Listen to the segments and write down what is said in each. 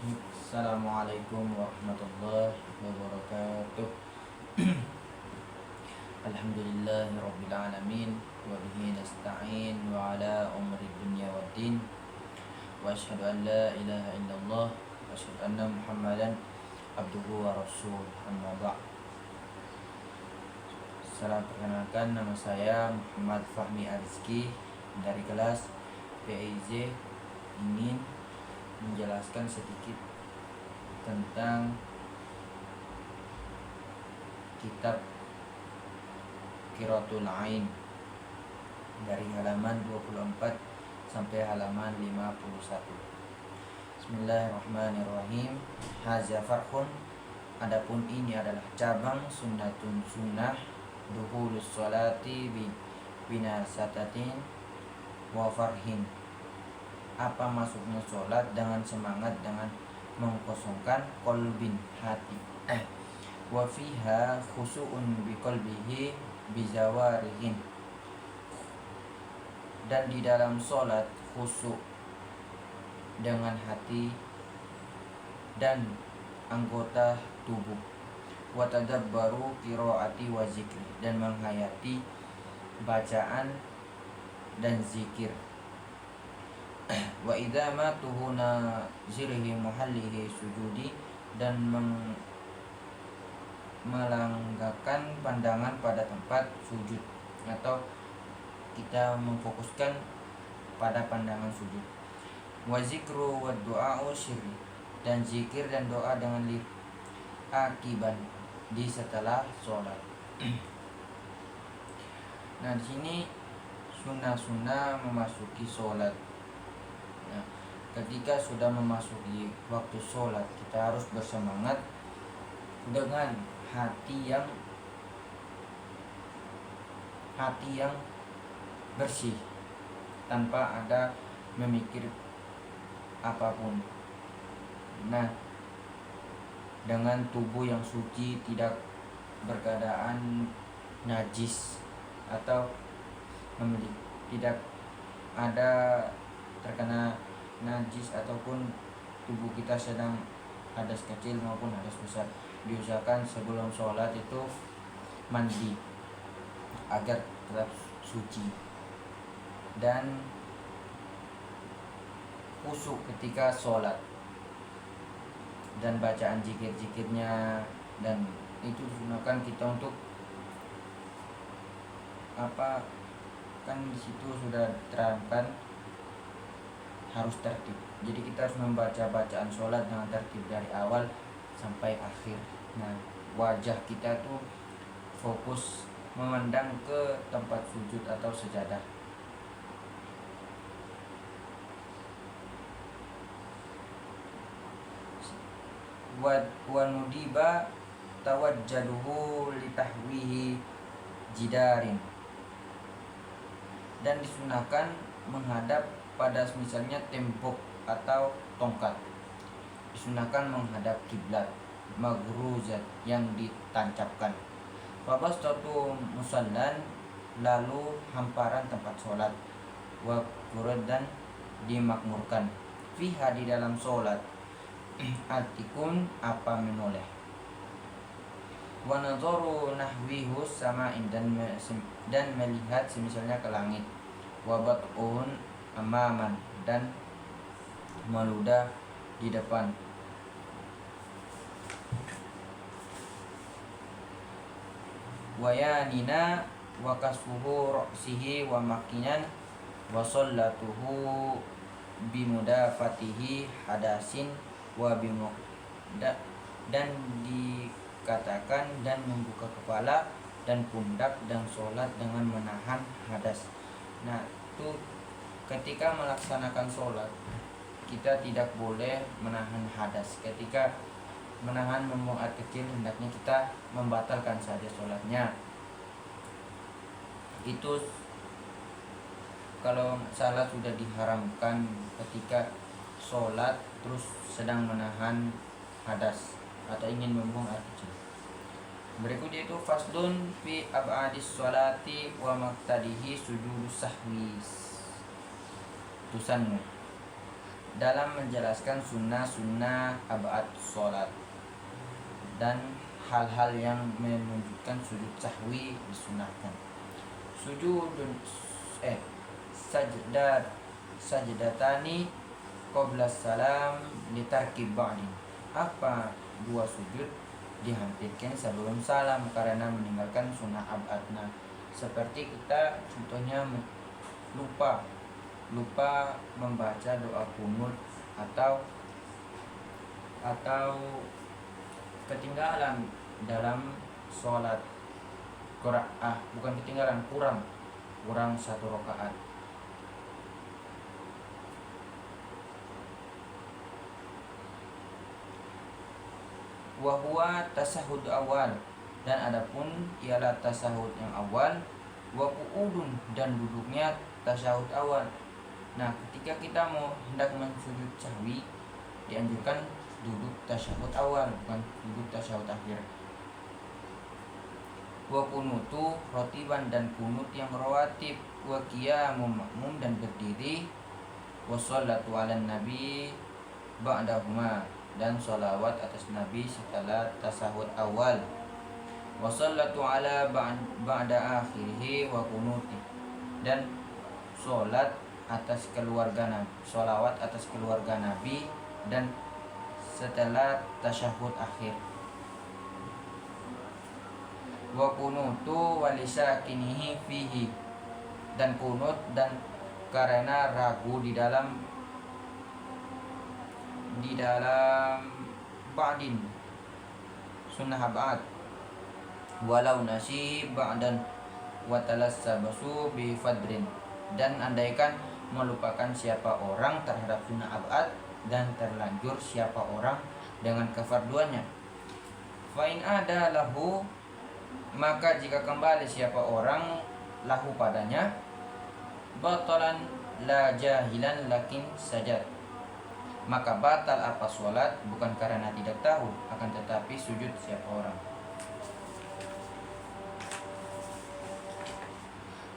Assalamualaikum warahmatullahi wabarakatuh. Alhamdulillahi alamin wa bihi nasta'in wa ala umri dunya waddin wa asyhadu an la ilaha illallah wa asyhadu anna Muhammadan abduhu wa rasul amma ba'd. Salam, perkenalkan, nama saya Muhammad Fahmi Arizki dari kelas PIZ. Ingin menjelaskan sedikit tentang kitab Qiratul Ain dari halaman 24 sampai halaman 51. Bismillahirrahmanirrahim. Haza farhun, adapun ini adalah cabang, sunnatun sunnah, duhulus sholati binasatatin wa farhin, apa masuknya sholat dengan semangat, dengan mengkosongkan kolbin hati. Wa fiha khusu'un biqalbihi bizawarihin, dan di dalam sholat khusyuk dengan hati dan anggota tubuh. Wa tadabbaru qiraati wa zikri, dan menghayati bacaan dan zikir. Wa idza ma tuhuna zirhi muhallihi sujudi, dan melanggakan pandangan pada tempat sujud, atau kita memfokuskan pada pandangan sujud. Wa zikru wa du'a'u syirri, dan zikir dan doa dengan lirik, akiban, di setelah sholat. Nah, di sini sunnah-sunnah memasuki sholat. Nah, ketika sudah memasuki waktu sholat, kita harus bersemangat dengan hati yang bersih, tanpa ada memikir apapun. Nah, dengan tubuh yang suci, tidak berkeadaan najis atau tidak ada terkena najis, ataupun tubuh kita sedang hadas kecil maupun hadas besar. Diusahakan sebelum sholat itu mandi agar tetap suci, dan khusyuk ketika sholat, dan bacaan zikir-zikirnya. Dan itu digunakan kita untuk apa, kan di situ sudah terangkan harus tertib. Jadi kita harus membaca bacaan sholat dengan tertib dari awal sampai akhir. Nah, wajah kita tuh fokus memandang ke tempat sujud atau sejadah. Wa nudiba tawajjaduhu litahwihi jidarin, dan disunahkan menghadap pada misalnya tembok atau tongkat. Disunahkan menghadap kiblat, maghruzat, yang ditancapkan. Fabastatu musallan, lalu hamparan tempat sholat. Wa dan dimakmurkan. Fiha, di dalam sholat, atikun, apa menoleh. Wa nadharu nahwihu sama'in, dan melihat semisalnya ke langit. Wa bat'un amaman, dan meludah di depan. Wa yanina wa kasfuhu ra'sihi wa makinan wa sallatuhu bimudafatihi hadasin wa dan dikatakan dan membuka kepala dan pundak dan sholat dengan menahan hadas. Nah, itu ketika melaksanakan sholat kita tidak boleh menahan hadas. Ketika menahan membuang air kecil, hendaknya kita membatalkan saja sholatnya. Itu kalau salah sudah diharamkan ketika sholat terus sedang menahan hadas atau ingin membuang air kecil. Berikutnya itu faslun fi ab'adis sholati wa maktadihi sujudus sahwi. Tulisannya dalam menjelaskan sunnah-sunnah abad sholat dan hal-hal yang menunjukkan sujud sahwi disunahkan. Sujudun sajdatani qabla salam litarkib ba'din. Apa dua sujud dihampirkan sebelum salam karena meninggalkan sunnah abadna. Seperti kita contohnya lupa membaca doa kunut atau ketinggalan dalam sholat bukan ketinggalan, kurang satu rakaat. Wa huwa tasahud awal, dan adapun ialah tasahud yang awal. Wa qu'udun, dan duduknya tasahud awal. Nah, ketika kita mau hendak mensujud sahwi, dianjurkan duduk tasyahud awal, bukan duduk tasyahud akhir. Wa kunutu rotiban, dan kunut yang rawatib. Wa qiyamum makmum, dan berdiri. Wa sholatu ala nabi ba'dahuma, dan sholawat atas nabi setelah tasahud awal. Wa sholatu ala ba'da akhirih wa kunuti, dan sholat atas keluarga nabi, sholawat atas keluarga nabi dan setelah tasyahud akhir. Wa kunutu walisakinihi fihi, dan kunut dan karena ragu di dalam ba'din sunnah ba'd, walau nasi ba'dan wa talassabasu bi fadrin, dan andaikan melupakan siapa orang terhadap sunnah abad dan terlanjur siapa orang dengan kefarduannya. Fa in ada lahu, maka jika kembali siapa orang lahu padanya, batalan la jahilan lakin sajad, maka batal apa sholat bukan karena tidak tahu, akan tetapi sujud siapa orang.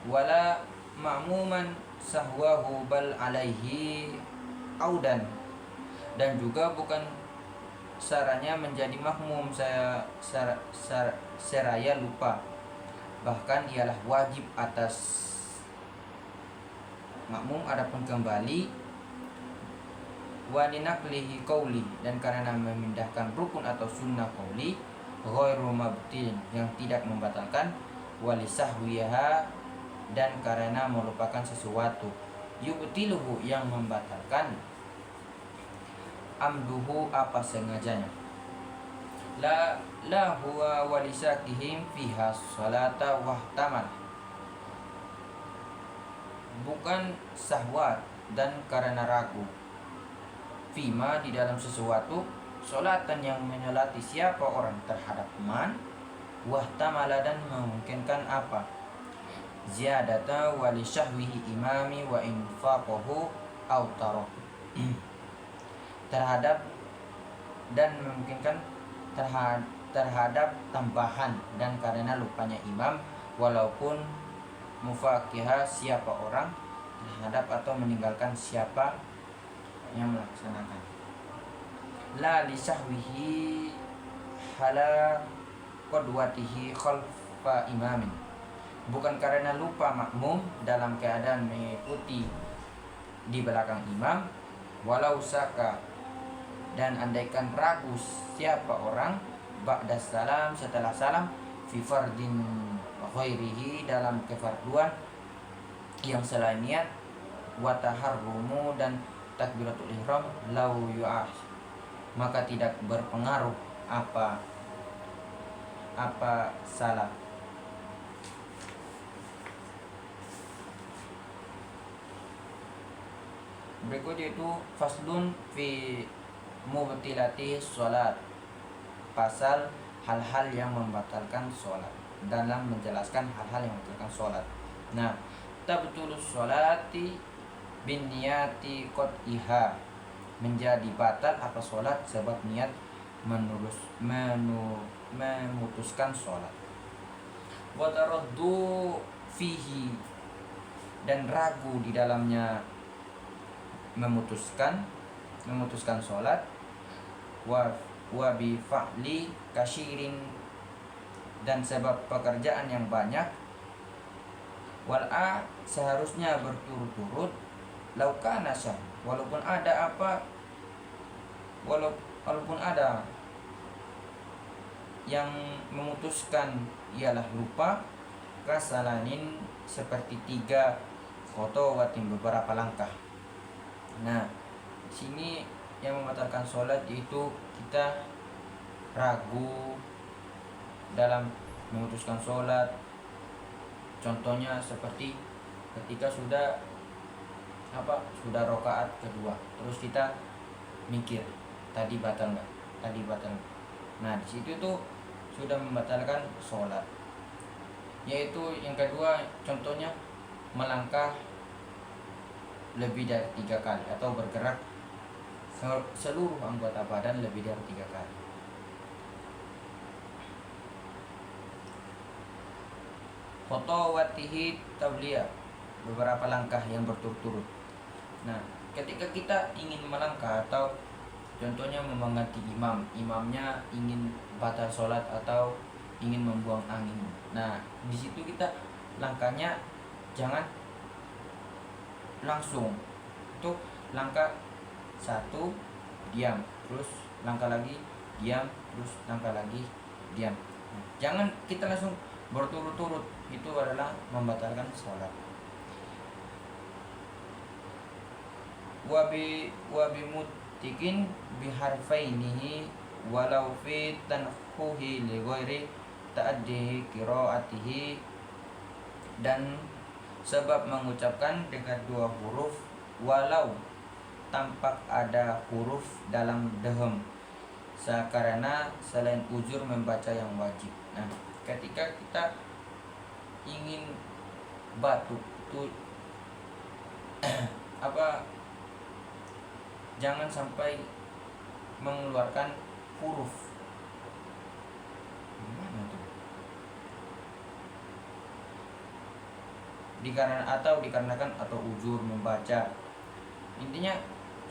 Wala ma'muman sahwahu bal alaihi audan, dan juga bukan saranya menjadi makmum seraya lupa, bahkan ialah wajib atas makmum adapun kembali. Wa linaqlihi qauli, dan karena memindahkan rukun atau sunnah qauli, ghairu mabtin, yang tidak membatalkan, walisahwiha, dan karena melupakan sesuatu, yubtiluhu, yang membatalkan, amduhu, apa sengajanya. La huwa walisakihim fiha salata wahtamal, bukan sahwat dan karena ragu, fima, di dalam sesuatu, solatan, yang menyolati siapa orang terhadap man, wahtamala, dan memungkinkan apa, ziyadata walisahwihi imami wa infaqahu autaro, terhadap dan memungkinkan terhadap tambahan dan karena lupanya imam, walaupun mufakiha, siapa orang terhadap atau meninggalkan siapa yang melaksanakan. La lisahwihi hala qadwatihi khalfa imamin, bukan karena lupa makmum dalam keadaan mengikuti di belakang imam, walau saka, dan andaikan ragu siapa orang ba'da salam, setelah salam, fi fardin ghairihi, dalam kefarduan yang selain niat, wa taharrumu, dan takbiratul ihram, lau yu'ah, maka tidak berpengaruh apa salah. Berikut yaitu faslun fi mubtilati sholat, pasal hal-hal yang membatalkan sholat, dalam menjelaskan hal-hal yang membatalkan sholat. Nah, tabtulus sholati bin niyati qot'iha, menjadi batal apa sholat sebab niat memutuskan sholat. Wa taraddu fihi, dan ragu di dalamnya memutuskan, memutuskan sholat, wa bi fa'li kasyirin, dan sebab pekerjaan yang banyak, wal a seharusnya berturut-turut, laukana syah walaupun ada yang memutuskan ialah lupa, kasalanin seperti 3 khotowatin beberapa langkah. Nah, di sini yang membatalkan sholat yaitu kita ragu dalam memutuskan sholat. Contohnya seperti ketika sudah rakaat kedua, terus kita mikir tadi batal nggak. Nah, di situ tuh sudah membatalkan sholat. Yaitu yang kedua, contohnya melangkah lebih dari 3 kali atau bergerak seluruh anggota badan lebih dari 3 kali. Khotowatihi tawliyah, beberapa langkah yang berturut-turut. Nah, ketika kita ingin melangkah atau contohnya mengganti imamnya ingin batal sholat atau ingin membuang angin. Nah, di situ kita langkahnya jangan langsung. Itu langkah 1 diam, terus langkah lagi diam, terus langkah lagi diam. Nah, jangan kita langsung berturut-turut, itu adalah membatalkan sholat. Wabi mutikin biharfainihi walau fi tanhuhi li ghairi ta'addihi qiraatihi, dan sebab mengucapkan dengan 2 huruf walau tampak ada huruf dalam dehem, karena selain uzur membaca yang wajib. Nah, ketika kita ingin batuk itu jangan sampai mengeluarkan huruf. Gimana tuh? Dikarenakan atau uzur membaca. Intinya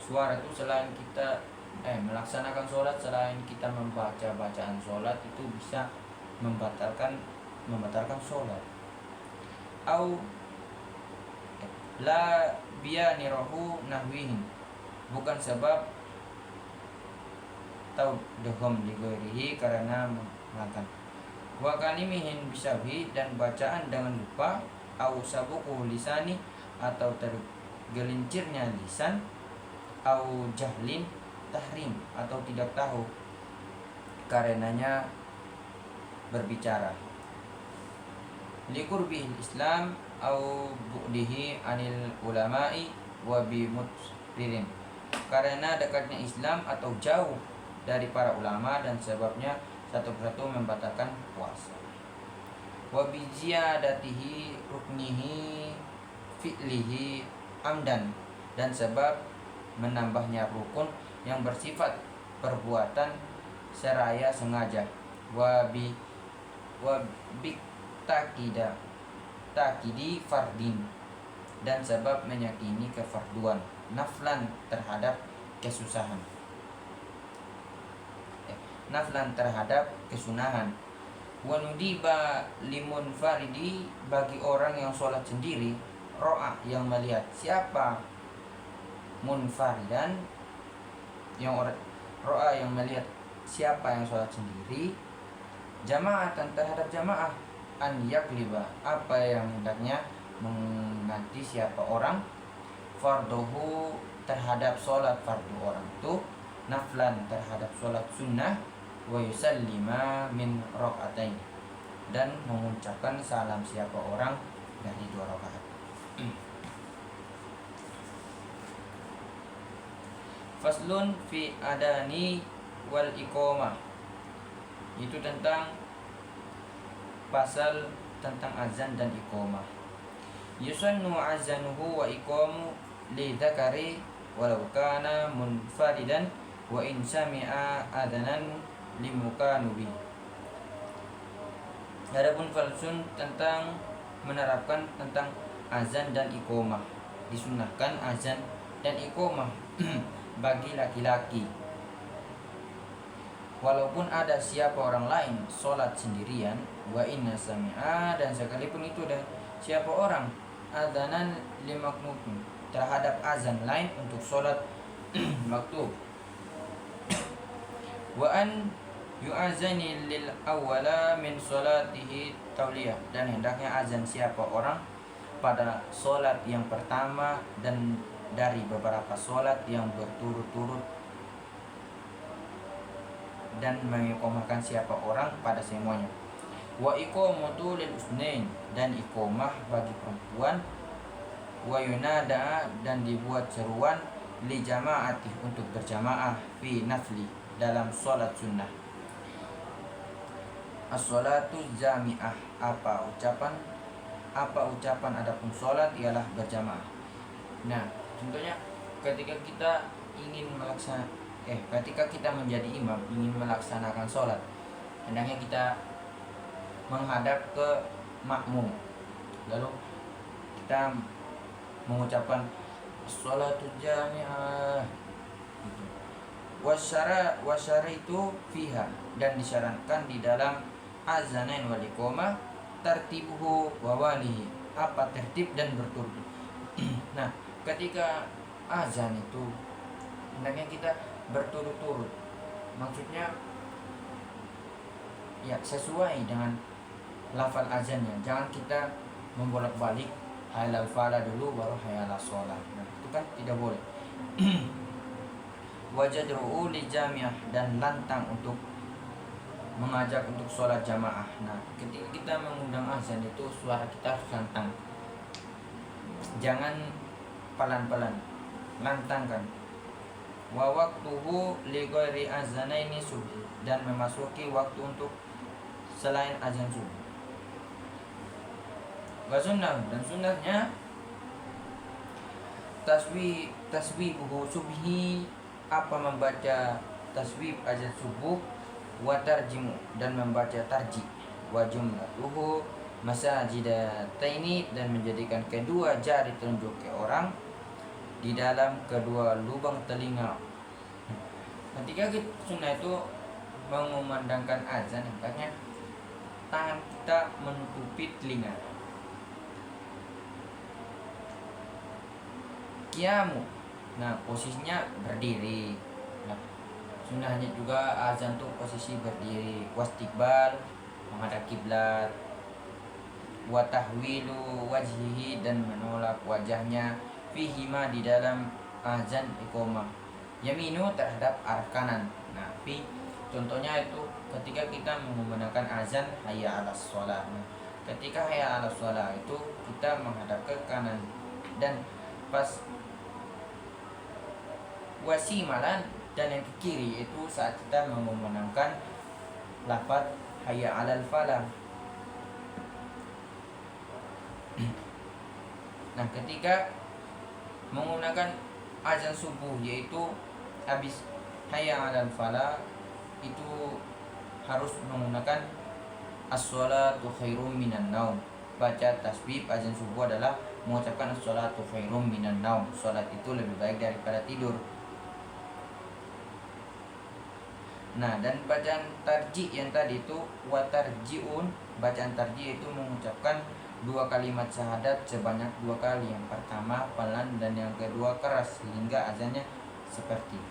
suara itu selain kita melaksanakan sholat, selain kita membaca bacaan sholat itu bisa membatalkan sholat. Au la biyanirahu nahwihin, bukan sebab atau dehom digorihi karena melakukan. Wa kalimihin bisawi, dan bacaan dengan lupa. Au sabuku lisani, atau tergelincirnya lisan. Au jahlin tahrim, atau tidak tahu karenanya berbicara. Liqurbihi Islam au bu'dihi anil ulama'i wa bimutridin, karena dekatnya Islam atau jauh dari para ulama, dan sebabnya satu persatu membatalkan puasa. Wa bi ziyadatihi ruknihi fi'lihi amdan, dan sebab menambahnya rukun yang bersifat perbuatan seraya sengaja. Wa bi takidi fardin, dan sebab meyakini kefarduan naflan terhadap kesusahan, naflan terhadap kesunahan. Wa nudiba limun faridi, bagi orang yang sholat sendiri, ro'a yang melihat. Siapa munfaridan? Ro'a yang melihat siapa yang sholat sendiri, jamaatan terhadap jamaah, an yakliba, apa yang hendaknya mengganti siapa orang, farduhu terhadap sholat fardu orang itu, naflan terhadap sholat sunnah, wa yusallima min rakaatain, dan mengucapkan salam siapa orang dari 2 rakaat. Faslun fi adani wal iqamah, itu tentang pasal tentang azan dan iqamah. Yusannu azanuhu wa iqamu li dzakari walau kana munfaridan wa in sami'a adanan limukanubi. Adapun falsun tentang menerapkan tentang azan dan iqamah. Disunahkan azan dan iqamah bagi laki-laki. Walaupun ada siapa orang lain sholat sendirian, wa inna sami'a, dan sekalipun itu dan siapa orang adzanan limakmum, terhadap azan lain untuk sholat maktub. Wa an yu'azani lil awwala min sholatihi tauliyah, dan hendaknya azan siapa orang pada sholat yang pertama dan dari beberapa sholat yang berturut-turut, dan mengiqomahkan siapa orang pada semuanya. Wa iqamatu lil usnain, dan iqomah bagi perempuan. Wa yunada, dan dibuat seruan li jamaati, untuk berjamaah fi nafli, dalam sholat sunnah. As-sholatu jami'ah, apa ucapan adapun sholat ialah berjamaah. Nah, contohnya ketika kita ingin ketika kita menjadi imam, ingin melaksanakan sholat, hendaknya kita menghadap ke makmum, lalu kita mengucapkan sholatu jami'ah gitu. Wasyara itu fiha, dan disyaratkan di dalam azanain wal iqamah tartibuhu wa walihi, apa tertib dan berturut. Nah, ketika azan itu hendaknya kita berturut-turut, maksudnya ya sesuai dengan lafal azannya. Jangan kita membolak-balik hayal al-falah dulu baru hayal al-sholah. Nah, itu kan tidak boleh. Wajadru'u li jami'ah, dan lantang untuk mengajak untuk sholat jamaah. Nah, ketika kita mengundang azan itu suara kita harus lantang, jangan pelan-pelan, lantangkan. Wa waqtuhu li ghairi azanaini subuh, dan memasuki waktu untuk selain azan subuh. Wa sunnah, dan sunnahnya taswibuhu subhi, apa membaca taswib azan subuh, wa tarjimu, dan membaca tarji, wa jumlatuhu masajidataini, dan menjadikan kedua jari telunjuk orang di dalam kedua lubang telinga. Ketika sunnah itu mengumandangkan azan, hendaknya tangan kita menutupi telinga. Qiyamu, nah posisinya berdiri. Nah, sunnahnya juga azan tuh posisi berdiri. Wastiqbal, menghadap kiblat. Wa tahwilu wajhihi, dan menolak wajahnya. Fihima, di dalam azan iqamah. Yaminu, terhadap arah kanan. Nah, contohnya itu ketika kita menggunakan azan hayya 'alas shalah. Nah, ketika hayya 'alas shalah itu kita menghadap ke kanan, dan pas wasimalan, dan yang ke kiri itu saat kita mengumandangkan lafaz hayya 'alal falah. Nah, ketika menggunakan azan subuh, yaitu habis hayya 'alal falah, itu harus menggunakan as-sholatu khairum minan naum. Baca tasbih azan subuh adalah mengucapkan as-sholatu khairum minan naum, salat itu lebih baik daripada tidur. Nah, dan bacaan tarji yang tadi itu wa tarjiun, bacaan tarji itu mengucapkan dua kalimat syahadat sebanyak 2 kali. Yang pertama pelan dan yang kedua keras, sehingga azannya seperti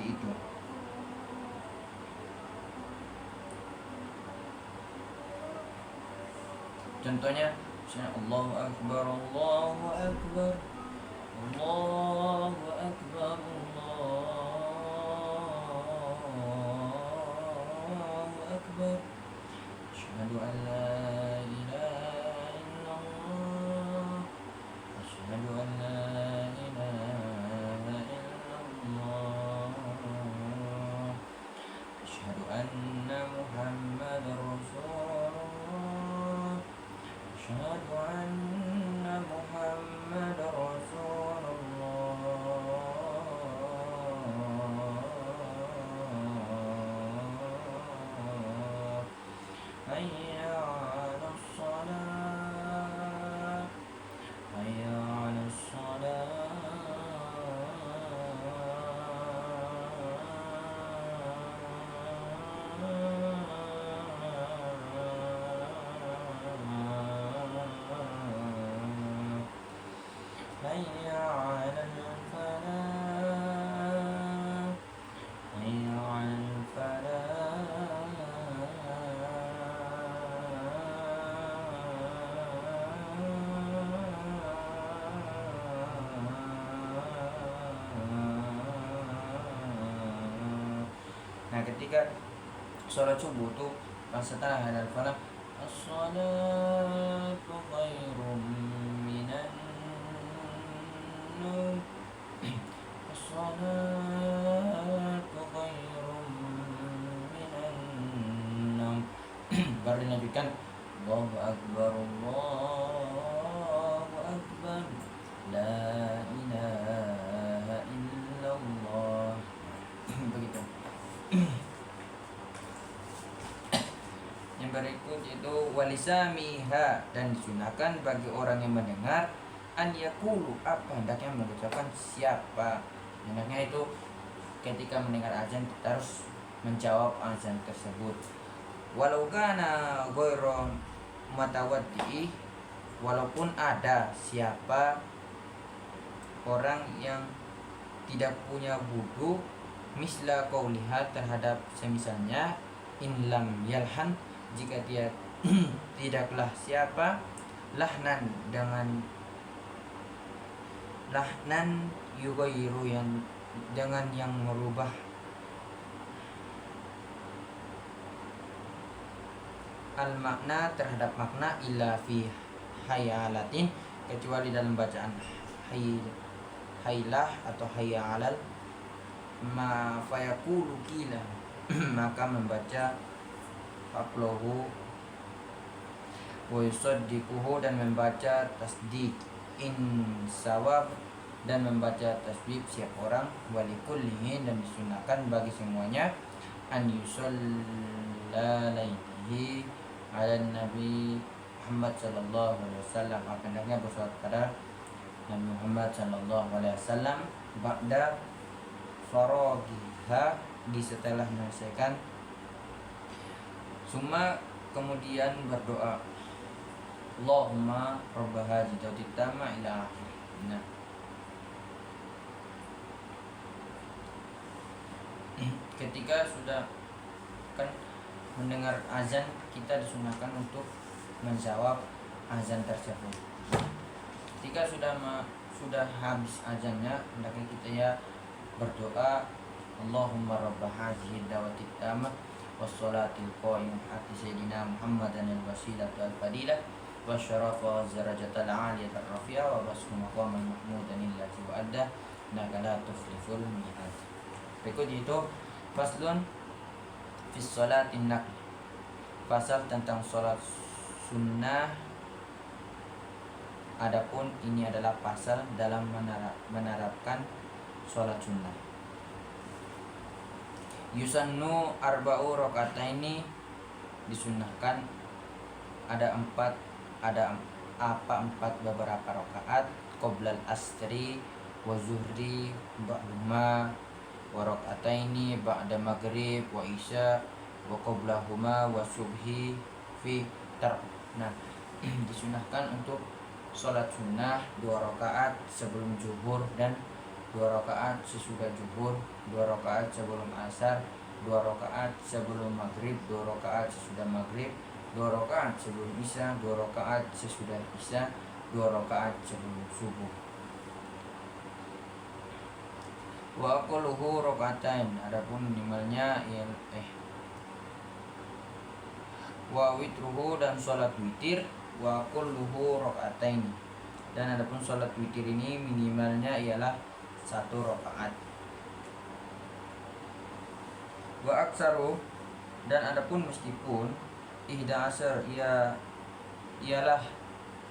itu. Contohnya Allahu Akbar, Allahu Akbar, Allahu Akbar, Allahu Akbar, asyhadu an la ilaha illallah, asyhadu an la ilaha illallah, asyhadu anna Muhammadar Rasulullah, asyhadu anna Muhammadar Rasulullah, hayya 'alas shalah, hayya 'alas shalah, Nah, ketika sholat subuh tuh pas setelah hadal falah, as-salatu khairum minan nawm, as-salatu khairum minan nawm. Baru dilanjutkan Allahu akbar, Allahu akbar, la ilaha illallah. Begitu. Yang berikut itu walisamiha, dan disunahkan bagi orang yang mendengar an yaqulu, apa hendaknya mengucapkan, siapa hendaknya itu ketika mendengar azan kita harus menjawab azan tersebut. Walau kana ghairu matawaddi, walaupun ada siapa orang yang tidak punya wudu, misla qauliha, terhadap semisalnya, in lam yalhan, jika dia tidaklah siapa, lahnan, dengan lahnan yughayyiru, yang dengan yang merubah al makna, terhadap makna, illa fi hayalatin, kecuali dalam bacaan haylah atau hayalal, ma fayaqulu kila, maka membaca faqlahu wa yusaddiquhu, dan membaca tasdiq, in sawab, dan membaca tasbih siap orang, walikullihin, dan disunahkan bagi semuanya, an yusalla alaihi ala Nabi Muhammad sallallahu alaihi wasallam, hendaknya bersolat pada Nabi Muhammad sallallahu alaihi wasallam, ba'da faragiha, di setelah menyelesaikan, summa, kemudian berdoa, Allahumma rabba hadhihi da'wati tamma ila akhir. Nah, ketika sudah kan mendengar azan, kita disunahkan untuk menjawab azan tersebut. Ketika sudah habis azannya, hendaknya kita ya berdoa, Allahumma rabba hadhihi da'wati tammah wassalatil qa'imah ati sayyidina Muhammadan al-wasilatu al-fadilah wasyarafa zarajatal 'aliyatar rafi'ah wa basmu maqamal mahmudan illati wa'adda innaka la tuflihul mi'ad. Berikut itu faslun fi sholatin naql, pasal tentang sholat sunnah. Adapun ini adalah pasal dalam menerapkan sholat sunnah. Yusannu arba'u rakaataini, disunahkan ada empat beberapa rakaat, qoblal asri wa zuhri ba'duma wa rakaataini ba'da maghrib wa isya wa qoblahuma wa subhi fi tar. Nah, disunahkan untuk sholat sunnah 2 rakaat sebelum zuhur dan 2 rakaat sesudah zuhur, 2 rakaat sebelum asar, 2 rakaat sebelum maghrib, 2 rakaat sesudah maghrib, 2 rakaat sebelum isya, 2 rakaat sesudah isya, 2 rakaat sebelum subuh. Wa aqalluhu rakaatain, adapun minimalnya wa witruhu, dan sholat witir, wa kulluhu rakaatain, dan adapun sholat witir ini minimalnya ialah 1 rakaat. Wa aksaru, dan adapun meskipun ihda asar ialah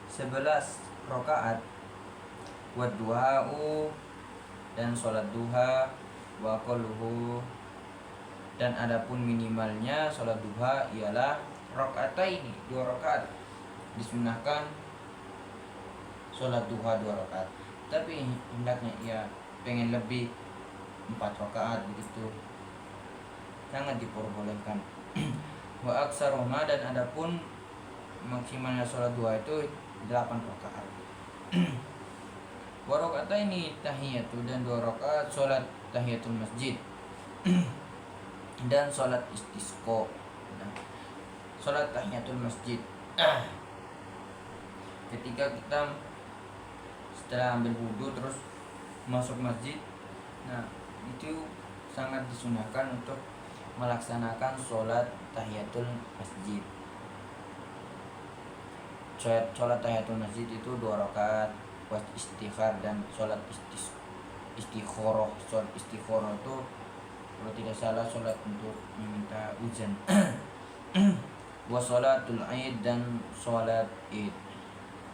11 rakaat, wa duha'u, dan sholat duha, wa qalluhu, dan adapun minimalnya sholat duha ialah rakaataini, 2 rakaat. Disunahkan sholat duha 2 rakaat, tapi hendaknya ia pengen lebih 4 rakaat begitu, sangat diperbolehkan. Wa aksaruhuma, dan adapun maksimalnya sholat duha itu 8 rakaat. Wa rakaataini tahiyatu, dan 2 rakaat sholat tahiyatul masjid dan sholat istisqa. Nah, sholat tahiyatul masjid ketika kita setelah ambil wudhu terus masuk masjid, nah itu sangat disunahkan untuk melaksanakan sholat tahiyatul masjid. Sholat tahiyatul masjid itu 2 rakaat, istighfar dan sholat istikharah. Sholat istikharah itu kalau tidak salah sholat untuk meminta hujan. Wa sholatul Id dan sholat Id,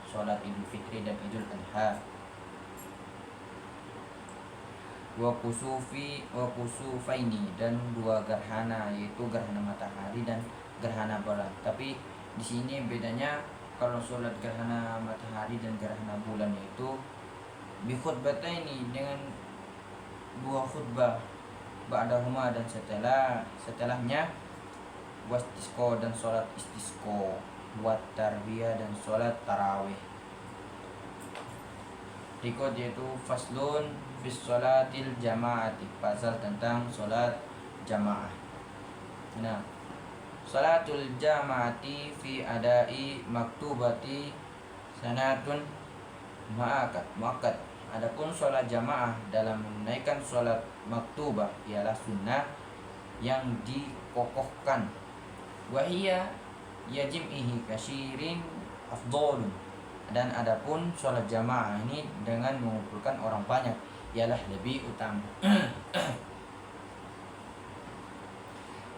sholat Idul Fitri dan Idul Adha. Wa kusufaini dan 2 gerhana, yaitu gerhana matahari dan gerhana bulan. Tapi di sini bedanya, kalau sholat gerhana matahari dan gerhana bulan itu bi khutbataini, dengan 2 khutbah, ba'dahuma dan setelahnya, wastisqa dan sholat istisqa, wat tarbiyah dan sholat tarawih. Berikut yaitu faslun fis sholatil jamaati, pasal tentang sholat jamaah. Nah, sholatul jamaati fi adai maktubati sanatun muakkad. Adapun sholat jamaah dalam menunaikan sholat maktubah ialah sunnah yang dikokohkan. Wahia yajim'ihi kasyirin afdolun, dan adapun sholat jamaah ini dengan mengumpulkan orang banyak ialah lebih utama.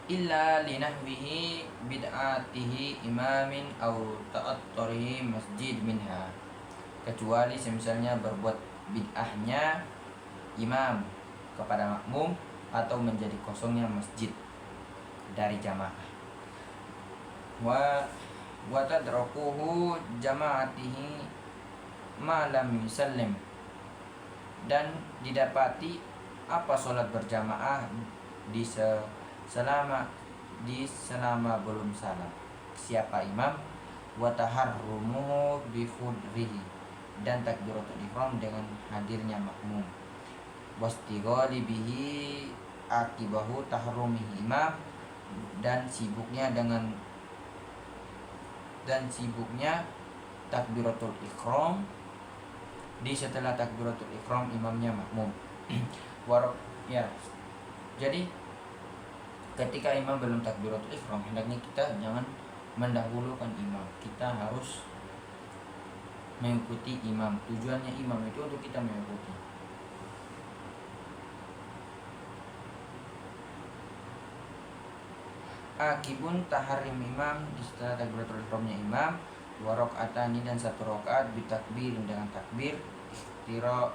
Illa linahwihi bid'atihi imamin au ta'atturihi masjid minha, kecuali semisalnya berbuat bid'ahnya imam kepada makmum atau menjadi kosongnya masjid dari jamaah. Wa tadrakuhu jama'atihi ma lam yusallim, dan didapati apa sholat berjamaah selama belum salam siapa imam. Wa taharrumuhu bi khudrihi, dan takbiratul ihram dengan hadirnya makmum. Wastighali bihi akibahu tahrumihi imam, dan sibuknya takbiratul ihram di setelah takbiratul ihram imamnya makmum. Jadi ketika imam belum takbiratul ihram, hendaknya kita jangan mendahulukan imam. Kita harus mengikuti imam. Tujuannya imam itu untuk kita mengikuti. Akibun taharim imam, di setelah takbiratul ihramnya imam. 2 rakaatani dan 1 rakaat bitakbir, dengan takbir. Ikhtira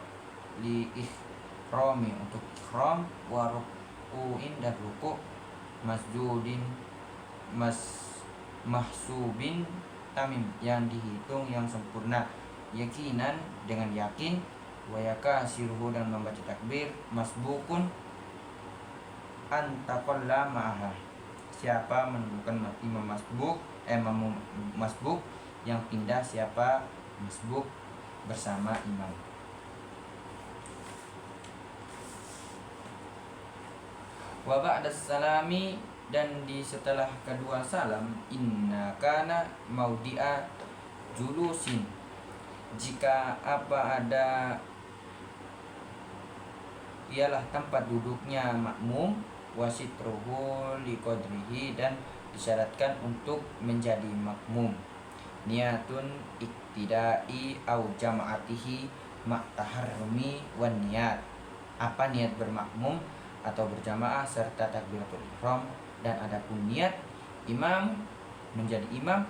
li ihrami, untuk ihram. Wa ruku'in dan ruku'. Masjudin mahsubin tamim, yang dihitung yang sempurna. Yakinan, dengan yakin. Wa yakasiruhu, dan membaca takbir. Masbukun antaqalla ma'aha, siapa menentukan imam masbuk yang pindah siapa masbuk bersama imam. Wa ba'da salami, dan di setelah kedua salam. Inna kana maudi'a julusin, jika apa ada ialah tempat duduknya makmum. Wasitruhu liqadrihi, dan disyaratkan untuk menjadi makmum. Niatun iktidai au jama'atihi ma'taharrumi wan niat, apa niat bermakmum atau berjamaah serta takbiratul ihram. Dan adapun niat imam menjadi imam,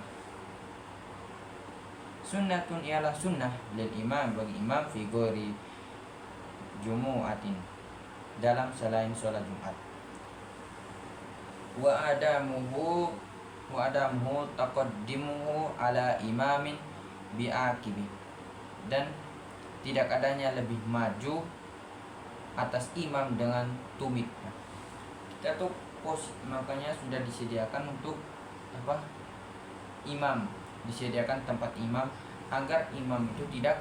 sunnatun ialah sunnah lil imam, bagi imam, fi ghairi jumu'atin, dalam selain sholat Jumat. Wa adamuhu taqaddimuhu ala imamin bi'aqibi, dan tidak adanya lebih maju atas imam dengan tumit. Kita tuh makanya sudah disediakan untuk imam, disediakan tempat imam agar imam itu tidak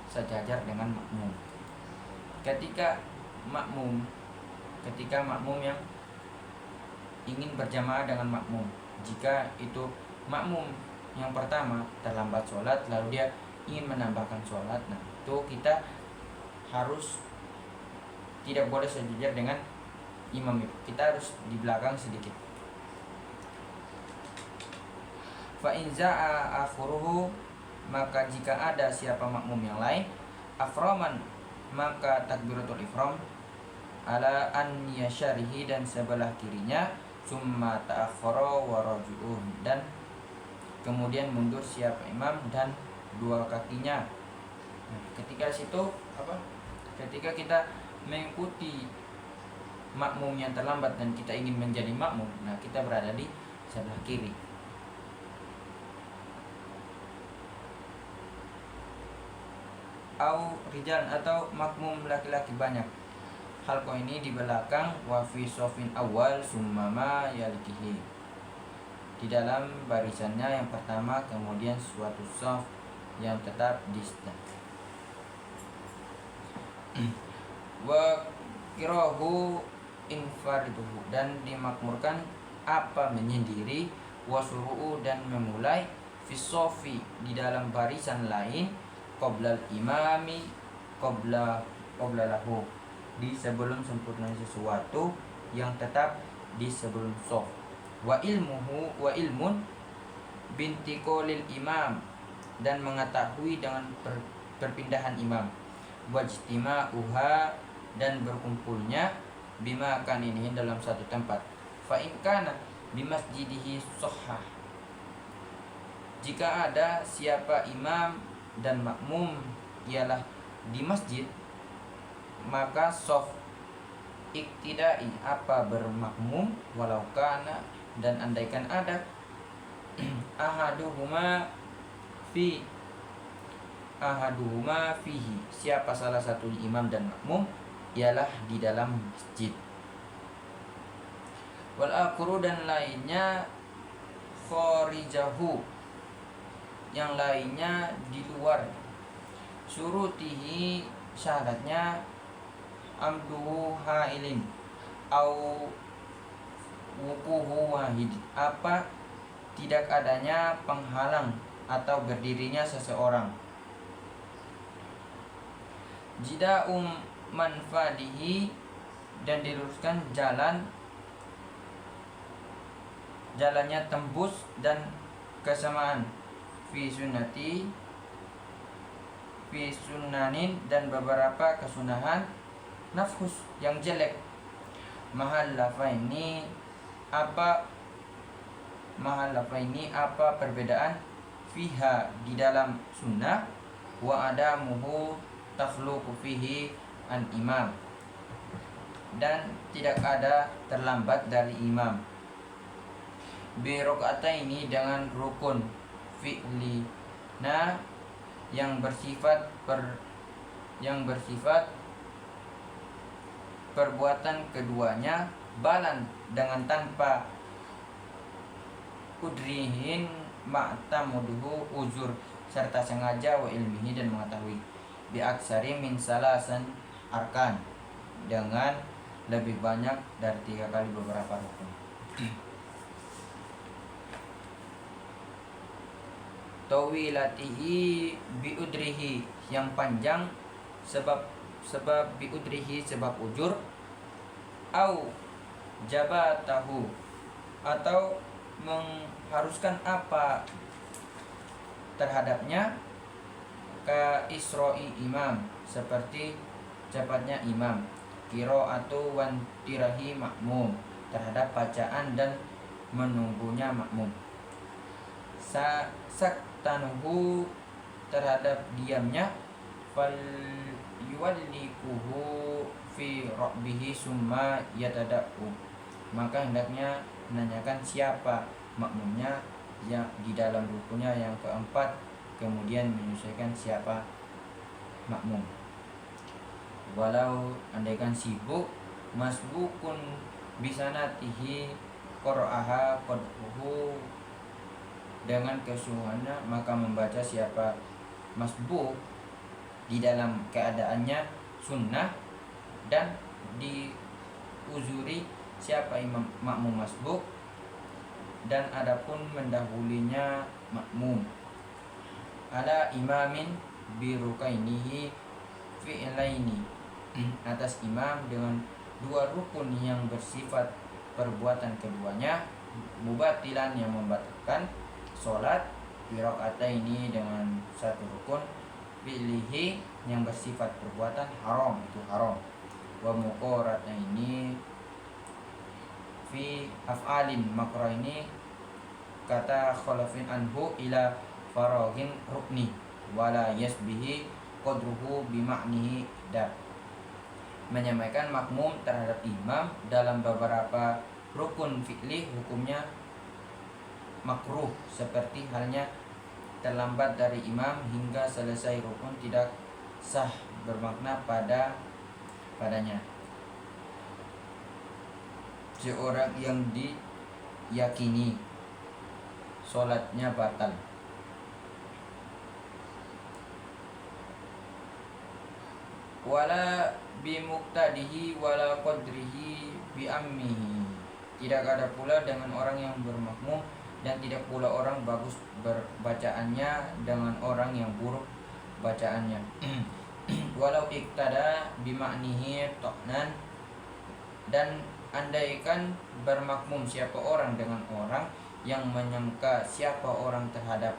sejajar dengan makmum. Ketika makmum yang ingin berjamaah dengan makmum, jika itu makmum yang pertama terlambat sholat lalu dia ingin menambahkan sholat, nah itu kita harus tidak boleh sejajar dengan imam kita harus di belakang sedikit. Fa in za'a akhuruhu, maka jika ada siapa makmum yang lain, afroman, maka takbiratul ifram ala an yasharihi, dan sebelah kirinya, summa ta'akhkhara wa raju'un, dan kemudian mundur siapa imam dan dua kakinya. Nah, ketika situ ketika kita mengikuti makmum yang terlambat dan kita ingin menjadi makmum, nah kita berada di sebelah kiri. Au rijal, atau makmum laki-laki banyak, halqa ini di belakang, wa fi sofin awal summama yalikihi, di dalam barisannya yang pertama, kemudian suatu sof yang tetap di sebelah. Wa kirahu infariduhu, dan dimakmurkan apa menyendiri, wasuru'u, dan memulai, fisofi, di dalam barisan lain, qoblal imami, qobla lahu, di sebelum sempurna sesuatu yang tetap di sebelum sof. Wa ilmun binti kolil imam, dan mengetahui dengan perpindahan imam. Wajtima'uha, dan berkumpulnya, bima kan ini dalam satu tempat. Fa in kana bimasjidihi sohah, jika ada siapa imam dan makmum ialah di masjid, maka sof iktidai, apa bermakmum, walau kana, dan andaikan ada, ahaduhuma fihi, siapa salah satu imam dan makmum ialah di dalam masjid. Wal akhiru, dan lainnya, kharijahu, yang lainnya di luar. Surutihi, syaratnya, amduhu hailin au wukuhu wahid, apa tidak adanya penghalang atau berdirinya seseorang. Jida'um manfadihi, dan diluruskan jalannya tembus dan kesamaan, fi sunnanin, dan beberapa kesunahan, nafhus, yang jelek, mahallafaini, apa perbedaan, fiha, di dalam sunnah, wa adamuhu takhluqu fihi an imam, dan tidak ada terlambat dari imam. Bi rakaataini, dengan rukun fi'lina, yang bersifat perbuatan keduanya, balan, dengan tanpa, udrihin ma'tamuduhu, uzur serta sengaja, wa ilmihi, dan mengetahui, bi aksari min salasan arkan, dengan lebih banyak dari 3 kali beberapa rukun. Tawilatihi biudrihi, yang panjang sebab biudrihi, sebab ujur. Au jabatahu, atau mengharuskan apa terhadapnya, ka isro'i imam, seperti cepatnya imam. Qiraatu wan tirahi makmum, terhadap bacaan dan menunggunya makmum. Saktanuhu, terhadap diamnya. Fal yuwallikuhu fi rabbihi summa yatada'u, maka hendaknya menanyakan siapa makmumnya yang di dalam rukunya yang keempat, kemudian menyesuaikan siapa makmum. Walau andaikan sibuk, masbukun bisanatihi qara'aha qadhuhu, dengan kesungguhannya, maka membaca siapa masbuk di dalam keadaannya sunnah, dan diuzuri siapa imam makmum masbuk, dan adapun mendahulunya makmum, ala imamin birukainihi fi'laini, atas imam dengan dua rukun yang bersifat perbuatan keduanya mubatilan yang membatalkan sholat, ini dengan satu rukun fi'lihi yang bersifat perbuatan haram, itu haram, wa ini fi af'alin ini kata khalafin anhu ila faraghin rukni wala yasbihi qadruhu bima'nihi dar, menyampaikan makmum terhadap imam dalam beberapa rukun fi'li hukumnya makruh, seperti halnya terlambat dari imam hingga selesai rukun tidak sah bermakna padanya seorang yang diyakini sholatnya batal. Wala bimuqtadihi wala qadrihi bi'ammihi, tidak ada pula dengan orang yang bermakmum dan tidak pula orang bagus bacaannya dengan orang yang buruk bacaannya. Walau iktada bima'nihi to'nan, dan andaikan bermakmum siapa orang dengan orang yang menyangka siapa orang terhadap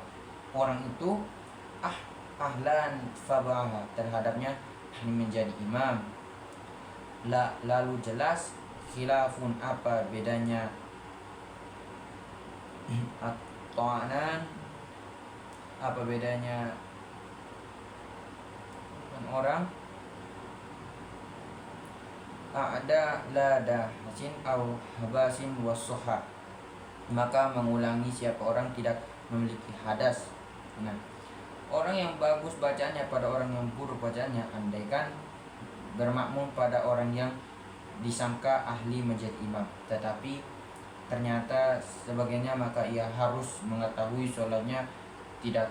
orang itu ahlan fabaha, terhadapnya menjadi imam, lalu jelas khilafun apa bedanya at-ta'nan, apa bedanya orang ada lada hasin au habasin wasuha, maka mengulangi siapa orang tidak memiliki hadas. Nah, orang yang bagus bacaannya pada orang yang buruk bacaannya, andaikan bermakmum pada orang yang disangka ahli menjadi imam tetapi ternyata sebagainya, maka ia harus mengetahui sholatnya tidak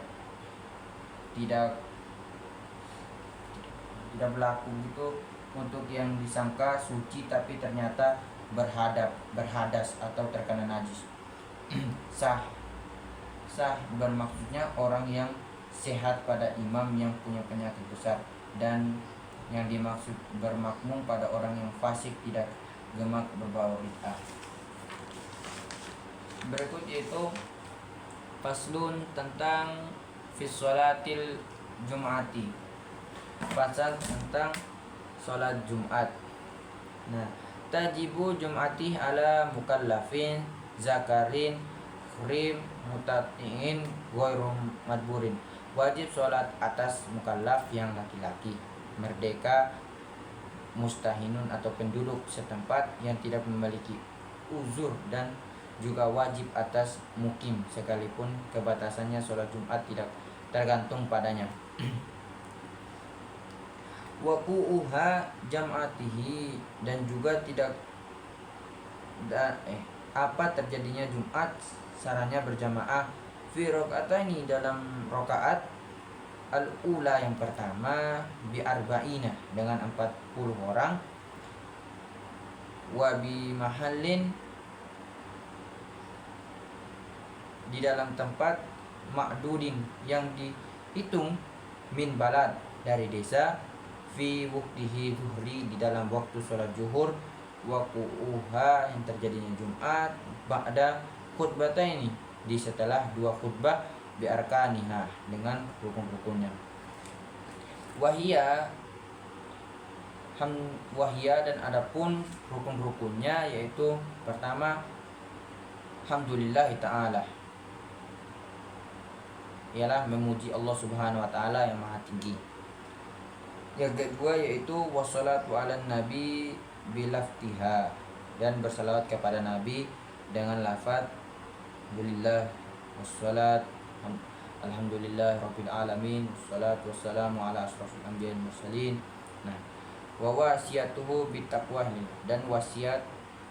berlaku gitu untuk yang disangka suci tapi ternyata berhadas atau terkena najis. sah bermaksudnya orang yang sehat pada imam yang punya penyakit besar, dan yang dimaksud bermakmum pada orang yang fasik tidak gemak berbau bid'ah. Berikut yaitu faslun tentang fi sholatil jum'ati, pasal tentang sholat Jumat. Nah, tajibu jum'ati ala mukallafin zakarin khrim mutatiin ghairum madburin, wajib sholat atas mukallaf yang laki-laki, merdeka, mustahinun atau penduduk setempat yang tidak memiliki uzur, dan juga wajib atas mukim sekalipun kebatasannya sholat Jumat tidak tergantung padanya. Waqu'uha jam'atihi, dan juga apa terjadinya Jumat sarannya berjamaah fi rakaataini dalam rakaat al-ula yang pertama bi arba'ina dengan 40 orang, wa bi mahallin di dalam tempat ma'dudin yang dihitung min balad dari desa, fi waqtihi zuhri di dalam waktu sholat zuhur, wa qu'uha yang terjadinya Jumat ba'da khutbataini di setelah dua khutbah, bi arkaniha dengan rukun-rukunnya. Wahia dan adapun rukun-rukunnya yaitu pertama hamdulillah ta'ala, ialah memuji Allah Subhanahu wa taala yang maha tinggi. Yang kedua yaitu wassalatu ala nabi bilaftiha, dan bersalawat kepada Nabi dengan lafaz alhamdulillah wassalat alhamdulillah rabbil alamin wassalatu wassalamu ala asrofil anbiya'i wal mursalin. Nah, wa wasiyatuhu bittaqwa, dan wasiat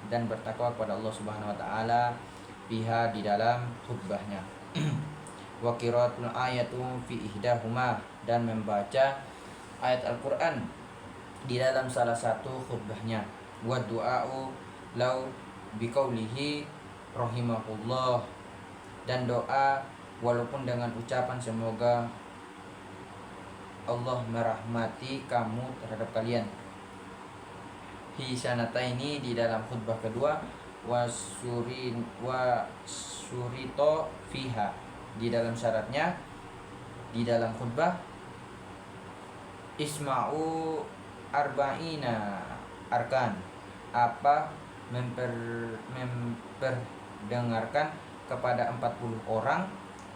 dan bertakwa kepada Allah Subhanahu wa taala biha di dalam khutbahnya. Wa qiraatul ayatu fi ihdahuma, dan membaca ayat Al-Qur'an di dalam salah satu khutbahnya. Wa du'a'u lau biqaulihi rahimahullah, dan doa walaupun dengan ucapan semoga Allah merahmati kamu terhadap kalian. hisanata ini di dalam khutbah kedua, wa surito fiha di dalam syaratnya di dalam khutbah, isma'u arba'ina arkan, apa memperdengarkan kepada 40 orang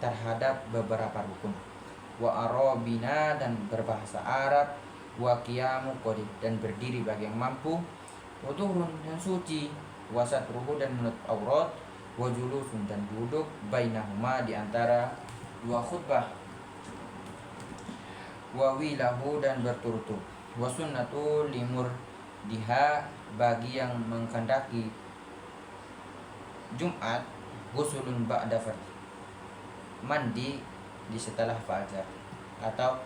terhadap beberapa rukun, wa arabina dan berbahasa Arab, wa qiyamu qadi dan berdiri bagi yang mampu, wa tuhurun yang suci, wa satruhu dan menutup aurat, wa julusun dan duduk, bainahuma di antara dua khutbah, wa wilahu dan berturut-turut, wa sunnatu limur diha bagi yang menghendaki Jumat, gusulun ba'da fardhi mandi di setelah fajar, atau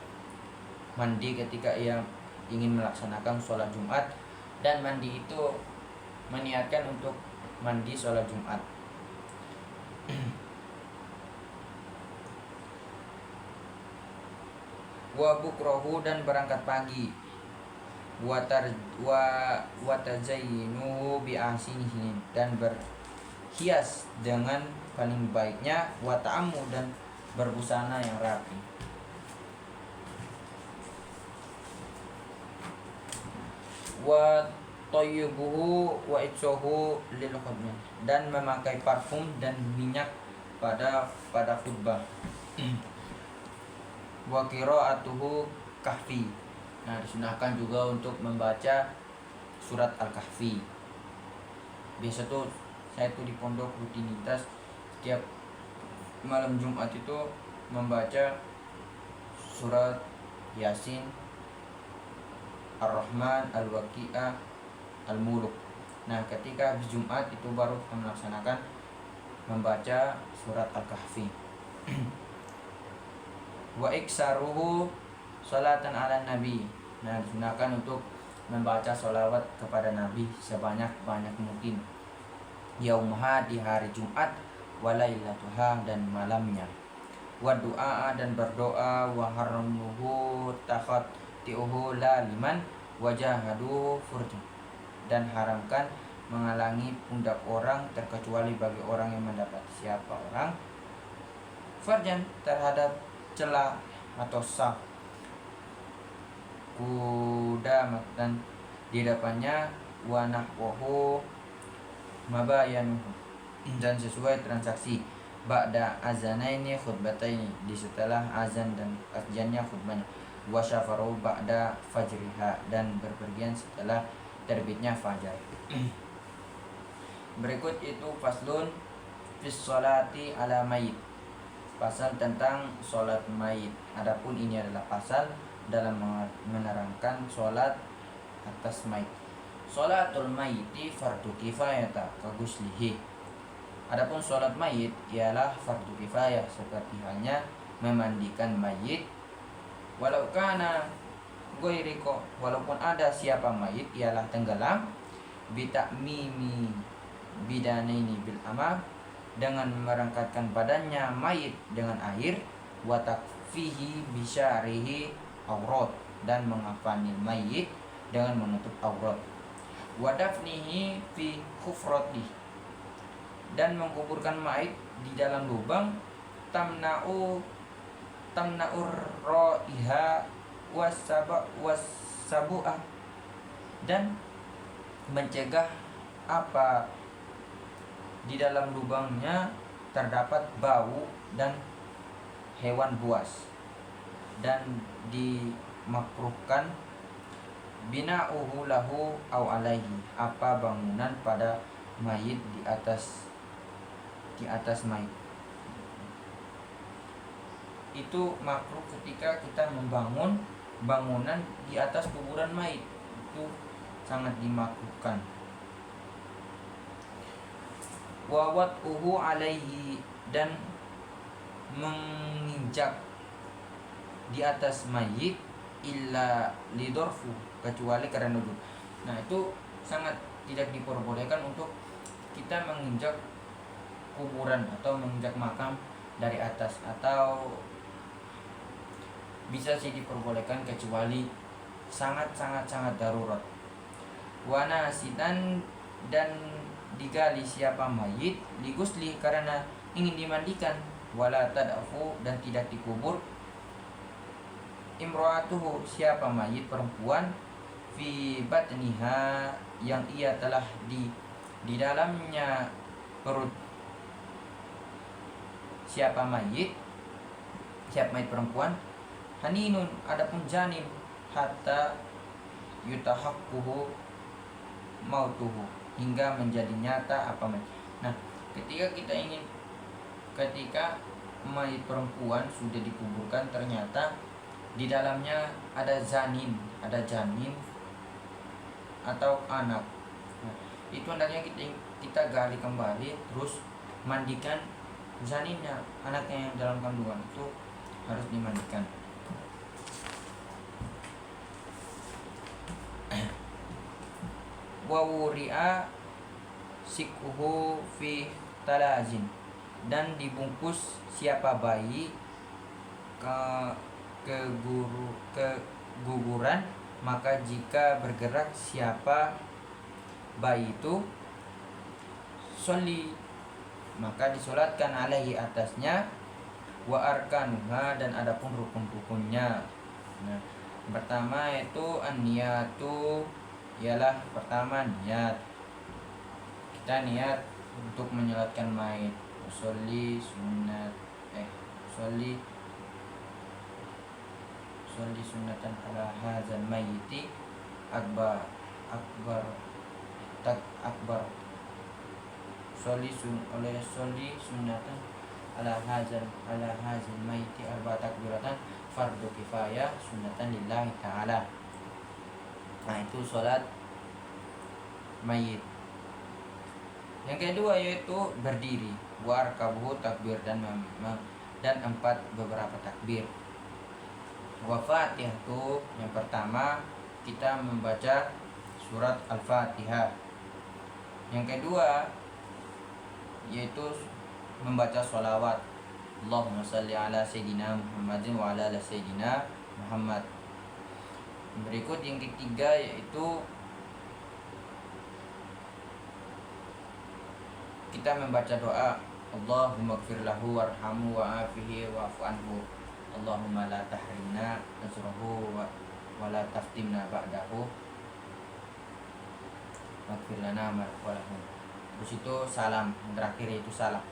mandi ketika ia ingin melaksanakan sholat Jumat, dan mandi itu meniatkan untuk mandi sholat Jumat. Wa bukrohu dan berangkat pagi, wa tazayyinu bi ahsinihi dan berhias dengan paling baiknya, wa ta'ammu dan berbusana yang rapi. Wa tayyibuhu wa itsuhu lil khutbah dan memakai parfum dan minyak pada khutbah. Wa qiraatuhu kahfi. Nah, disunahkan juga untuk membaca surat Al-Kahfi. Biasa tuh saya tuh di pondok rutinitas setiap malam Jumat itu membaca surat Yasin, Ar-Rahman, Al-Waqi'ah, Al-Muluk. Nah, ketika habis Jumat itu baru kita melaksanakan membaca surat Al-Kahfi. Wa iksaruhu sholatan ala nabi. Nah, digunakan untuk membaca sholawat kepada Nabi sebanyak-banyak mungkin. Yaumha di hari Jumat, walailatuha dan malamnya. Wa du'a dan berdoa, wa haramuhu takhati'uhu la liman wajahadu furja dan haramkan menghalangi pundak orang terkecuali bagi orang yang mendapat siapa orang farjan terhadap celah atau saf kuda dan di depannya, wa nahwahu mabayanuhu dan sesuai transaksi, ba'da azanaini khutbataini di setelah azan dan azannya khutbahnya, wa syafaru ba'da fajriha dan berpergian setelah terbitnya fajar. Berikut itu faslun fis sholati ala mayit, pasal tentang sholat mayit. Adapun ini adalah pasal dalam menerangkan sholat atas mayit. Sholatul mayyiti fardu kifayata kaguslihi. Adapun sholat mayit ialah fardu kifayah seperti halnya memandikan mayit. Walau kana ghairiko, walaupun ada siapa mayit ialah tenggelam, bitakmimi bidanaini bil amam dengan merangkatkan badannya mayit dengan air, wa takfihi bisyarihi aurat dan mengafani mayit dengan menutup aurat, wa dafnihi fi khufrati dan menguburkan mayit di dalam lubang, tamna'ur ra'iha wasabu'ah dan mencegah apa di dalam lubangnya terdapat bau dan hewan buas, dan dimakruhkan bina'uhu lahu au alaihi apa bangunan pada mayit di atas mayit. Itu makruh ketika kita membangun bangunan di atas kuburan mayit, itu sangat dimakruhkan. Wa wat'uhu alaihi dan menginjak di atas mayit illa lidorfu kecuali karena duduk. Nah, itu sangat tidak diperbolehkan untuk kita menginjak kuburan atau menginjak makam dari atas, atau bisa sih diperbolehkan kecuali sangat darurat. Wanasitan dan digali siapa mayit, ligusli karena ingin dimandikan, wala tad'afu dan tidak dikubur, imro'atuhu siapa mayit perempuan, fi batniha yang ia telah di dalamnya perut siapa mayit perempuan, haninun adapun janin, hatta yutahaqquhu mautuhu hingga menjadi nyata apa mayit. Nah, ketika mayit perempuan sudah dikuburkan, ternyata di dalamnya ada janin atau anak. Nah, itu hendaknya kita gali kembali, terus mandikan janinnya, anaknya yang dalam kandungan itu harus dimandikan. Wa wuri'a sikuhu fi talazin dan dibungkus siapa bayi keguguran, maka jika bergerak siapa bayi itu, sholli maka disolatkan alaihi atasnya, wa arkanuha dan adapun rukun-rukunnya. Nah, pertama itu an-niyatu, ialah pertama niat. Kita niat untuk menyolatkan mayit, sholli sunnatan ala hadzal mayyiti akbar sholli sunnatan ala hadzal mayyiti arba takbiratan fardu kifayah sunnatan lillahi ta'ala. Nah, itu sholat mayit. Yang kedua yaitu berdiri, warkabuhu takbir dan 4 beberapa takbir. Wa Fatihah itu yang pertama kita membaca surat Al-Fatihah. Yang kedua yaitu membaca sholawat, Allahumma salli ala sayyidina Muhammadin wa ala sayyidina Muhammad. Berikut yang ketiga yaitu kita membaca doa, Allahumma gfir lahu warhamhu wa'afihi wa'fu anhu, Allahumma la tahrimna ajrahu wa la taftimna ba'dahu waghfir lana walahu. Terus itu salam, yang terakhir itu salam.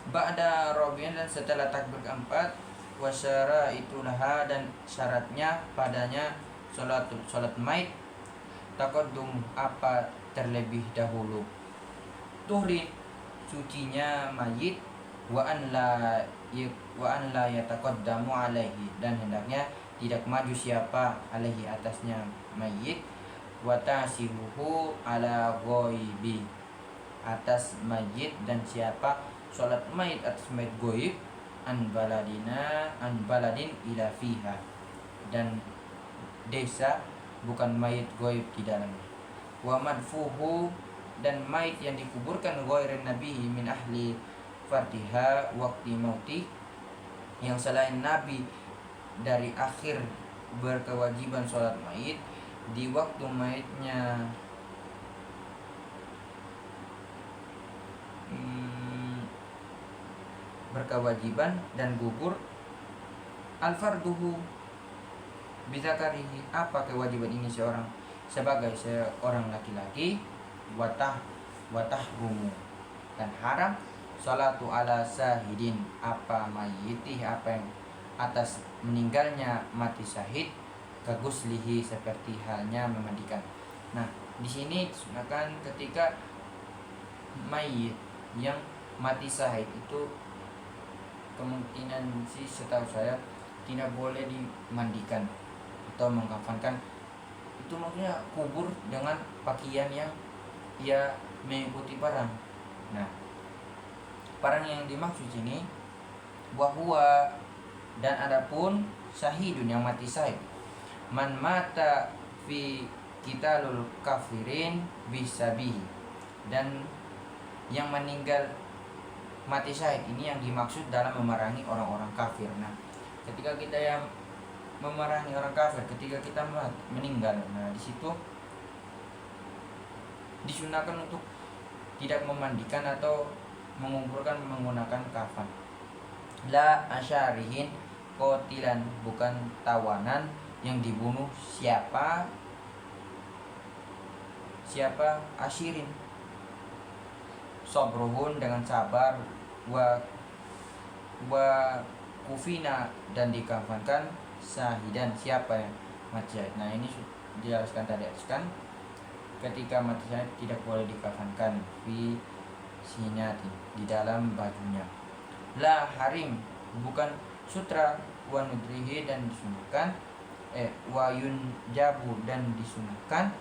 Ba'da robian dan setelah takbir keempat, wasyara itulaha dan syaratnya padanya sholat maid, taqaddum apa terlebih dahulu, tuhri sucinya mayit, wa an la yataqaddamu alaihi dan hendaknya tidak maju siapa alaihi atasnya mayit, wa ta'siruhu ala ghaibi atas mayit dan siapa sholat mayit atas mayit goib, an baladin ila fiha dan desa bukan mayit goib di dalamnya, wa madfuhu dan mayit yang dikuburkan ghairin nabi min ahli fardiha waqti mauti yang selain nabi dari akhir berkewajiban sholat mayit di waktu mayitnya berkewajiban dan gugur, al-farduhu bizakarihi apa kewajiban ini sebagai seorang laki-laki, watahrumu dan haram salatu ala syahidin apa mayitih apa yang atas meninggalnya mati syahid, kaguslihi seperti halnya memandikan. Nah, di sini disunahkan ketika mayit yang mati syahid itu kemungkinan sih setahu saya tidak boleh dimandikan atau mengkafankan. Itu maksudnya kubur dengan pakaian yang ia mengikuti parang. Nah, parang yang dimaksud sini bahwa dan adapun syahidun yang mati syahid, man mata fi qitalul kafirin bisabihi dan yang meninggal mati syahid ini yang dimaksud dalam memerangi orang-orang kafir. Nah, ketika kita yang memarahi orang kafir ketika kita meninggal, nah di situ disunahkan untuk tidak memandikan atau menguburkan menggunakan kafan. La asyarihin kotilan, bukan tawanan yang dibunuh. Siapa asyirin, sobruhun dengan sabar, wa kufina dan dikafankan, syahidan siapa yang mati syahid. Nah ini dijelaskan tadi kan, ketika mati syahid tidak boleh dikafankan fi sinati, di dalam bajunya. La harim, bukan sutra, wa nudrihi dan disunahkan, wa yunjabu dan disunahkan,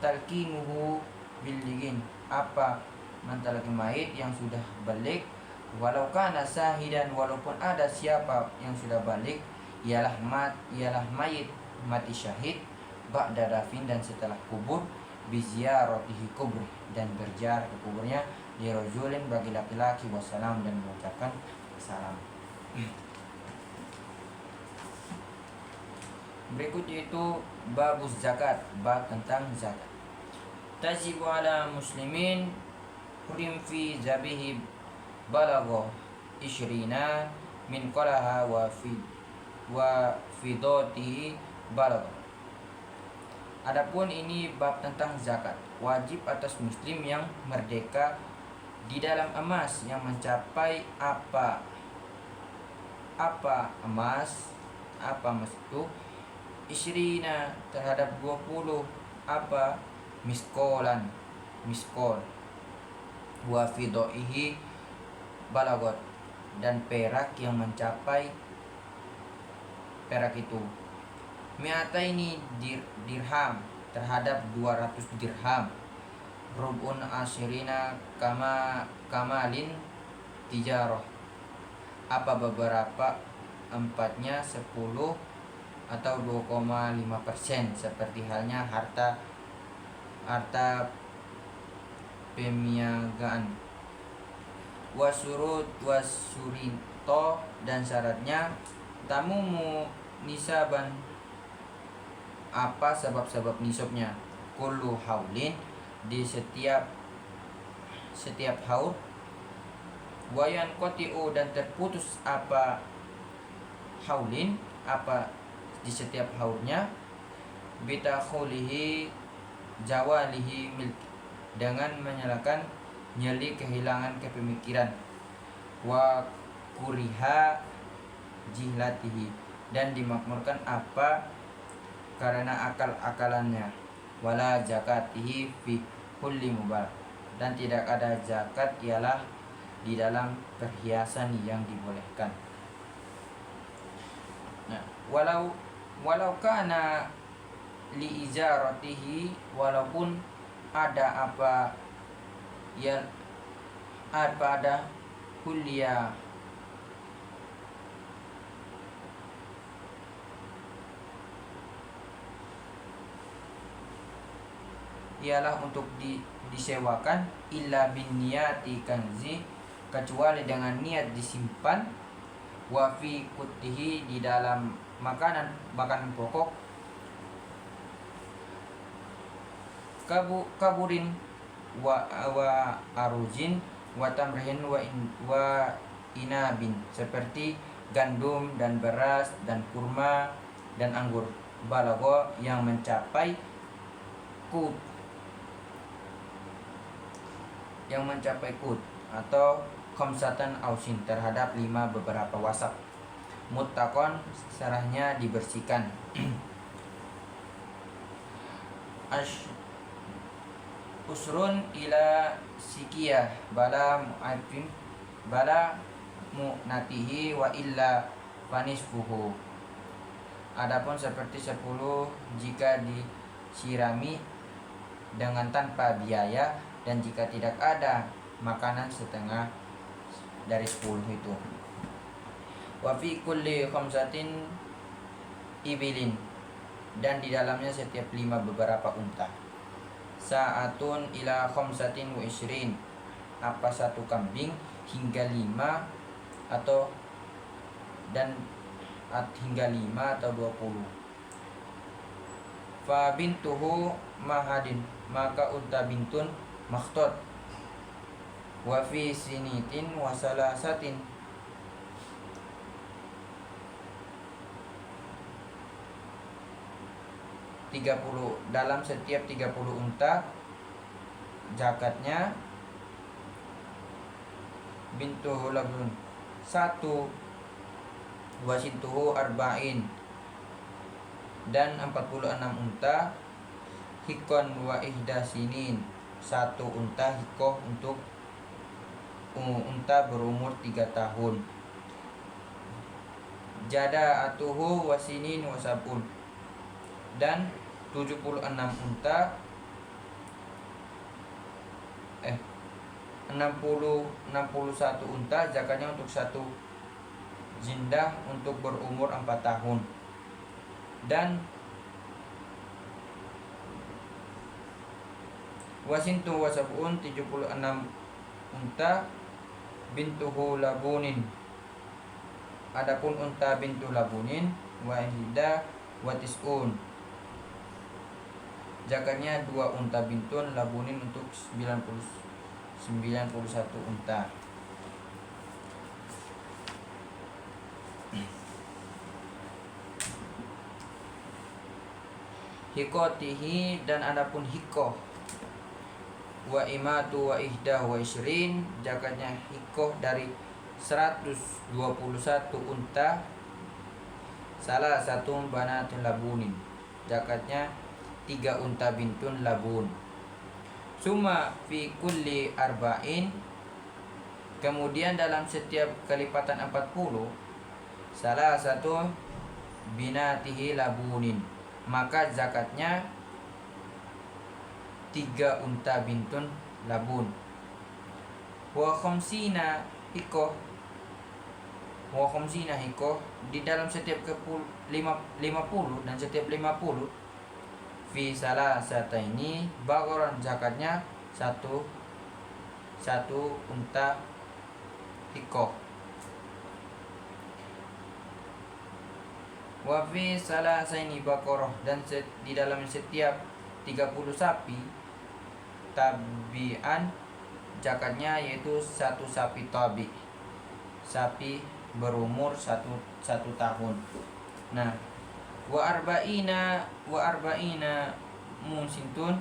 talqinuhu biligin, apa mentalaki mayit yang sudah balik, walau kana sahidan, walaupun ada siapa yang sudah balik, ialah mayit mati syahid, ba'da dafin dan setelah kubur, biziaratihi kubri dan berziarah ke kuburnya, dirojulin bagi laki-laki, wassalam dan mengucapkan salam. Berikutnya itu babus zakat, bab tentang zakat. Tajibu ala muslimin hurim fi zabihi balagho ishrina min qalaha wa fidatihi balagho. Adapun ini bab tentang zakat, wajib atas muslim yang merdeka di dalam emas yang mencapai apa emas itu, isyrina terhadap 20 miskol, wa fidaihi balagot dan perak yang mencapai perak itu, mi'ataini dirham terhadap 200 dirham, rubun asyirina kamalin tijarah, apa beberapa empatnya 10 atau 2,5%, seperti halnya harta pemiagaan. Wasurito dan syaratnya, tamumu nisaban, apa sebab-sebab nisabnya, kullu haulin di setiap haul, wayan kotiu dan terputus apa haulin, apa di setiap haulnya, bitakhulihi jawalihi milk, dengan menyalakan nyeli kehilangan kepemikiran, wa kuriha jihlatihi dan dimakmurkan apa karena akal-akalannya, wala zakatihi fi kulli mubal dan tidak ada zakat ialah di dalam perhiasan yang dibolehkan. Nah, walau kana li ijaratihi, walaupun ada ada kuliah ialah untuk disewakan, illa bin niyati kanzi, kecuali dengan niat disimpan, wa fi kutihi di dalam makanan pokok, kaburin wa arujin wa tamrihin wa inabin, seperti gandum dan beras dan kurma dan anggur, balago yang mencapai kut atau khamsatan ausin terhadap 5 beberapa wasak, muttaqon serahnya dibersihkan. Usrun ila sikiyah bala mu'natihi wa illa fanisfuhu, adapun seperti 10 jika disirami dengan tanpa biaya, dan jika tidak ada makanan setengah dari 10 itu. Wa fi kulli khamsatin ibilin, dan di dalamnya setiap 5 beberapa unta. Sa'atun ila khamsatin wa isrin, apa 1 kambing hingga 5 atau hingga 5 atau 20. Fa bintuhu mahadin, maka unta bintun makhtot. Wa fi sinitin wa salasatin, dalam setiap 30 unta zakatnya bintuhu labun 1, wasintuhu arba'in, dan 46 unta hikon wa ihda sinin, 1 unta hikoh untuk unta berumur 3 tahun. Jada atuhu wasinin wasabun, dan 76 unta 61 unta zakatnya untuk 1 jindah untuk berumur 4 tahun. Dan wasintu wasabun 76 unta bintuhu labunin, adapun unta bintu labunin wahida watis'un, zakatnya 2 unta bintun labunin untuk 91 unta. Hikotihi, dan adapun hikoh wa imatu wa ihda wa isrin, zakatnya hikoh dari 121 unta salah satu banatul labunin, zakatnya 3 unta bintun labun. Summa fi kulli arba'in, kemudian dalam setiap kelipatan 40 salah satu binatihi labunin, maka zakatnya 3 unta bintun labun. Wa khamsina hikoh, di dalam setiap 50 dan setiap 50 fi salasataini baqaran, zakatnya 1 unta hikoh. Wa fi salasaini baqarah, dan di dalam setiap 30 sapi tabi'an, zakatnya yaitu 1 sapi tabi, sapi berumur 1 tahun. Nah, wa arba'ina musintun,